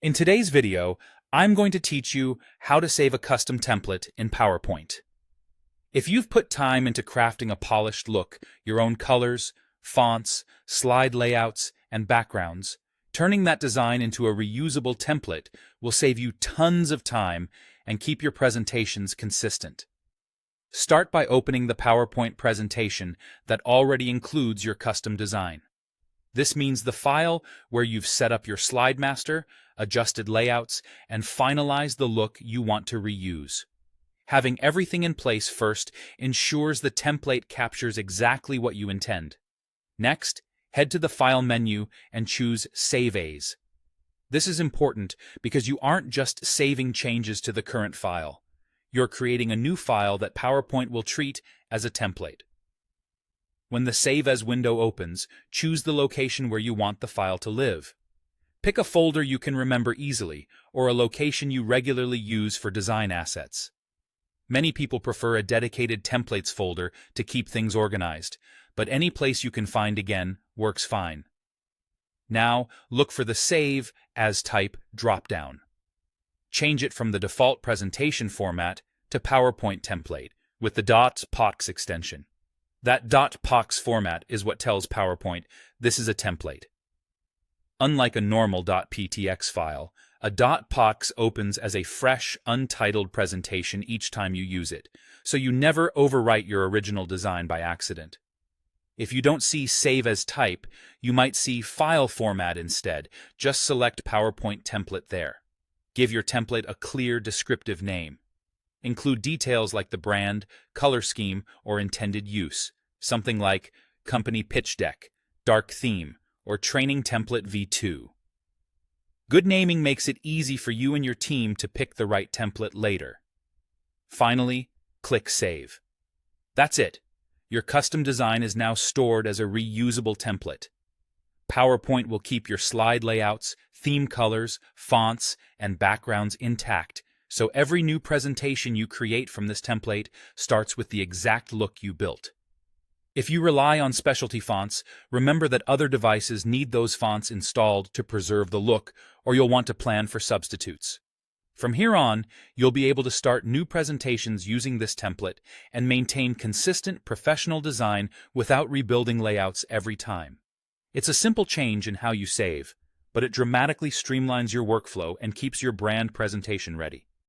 In today's video, I'm going to teach you how to save a custom template in PowerPoint. If you've put time into crafting a polished look, your own colors, fonts, slide layouts, and backgrounds, turning that design into a reusable template will save you tons of time and keep your presentations consistent. Start by opening the PowerPoint presentation that already includes your custom design. This means the file where you've set up your slide master, adjusted layouts, and finalized the look you want to reuse. Having everything in place first ensures the template captures exactly what you intend. Next, head to the File menu and choose Save As. This is important because you aren't just saving changes to the current file. You're creating a new file that PowerPoint will treat as a template. When the Save As window opens, choose the location where you want the file to live. Pick a folder you can remember easily, or a location you regularly use for design assets. Many people prefer a dedicated templates folder to keep things organized, but any place you can find again works fine. Now, look for the Save As type dropdown. Change it from the default presentation format to PowerPoint template with the .POTX extension. That .POTX format is what tells PowerPoint this is a template. Unlike a normal .PTX file, a .POTX opens as a fresh, untitled presentation each time you use it, so you never overwrite your original design by accident. If you don't see Save As type, you might see File format instead. Just select PowerPoint template there. Give your template a clear, descriptive name. Include details like the brand, color scheme, or intended use, something like Company Pitch Deck, Dark Theme, or Training Template V2. Good naming makes it easy for you and your team to pick the right template later. Finally, click Save. That's it. Your custom design is now stored as a reusable template. PowerPoint will keep your slide layouts, theme colors, fonts, and backgrounds intact, so every new presentation you create from this template starts with the exact look you built. If you rely on specialty fonts, remember that other devices need those fonts installed to preserve the look, or you'll want to plan for substitutes. From here on, you'll be able to start new presentations using this template and maintain consistent professional design without rebuilding layouts every time. It's a simple change in how you save, but it dramatically streamlines your workflow and keeps your brand presentation ready.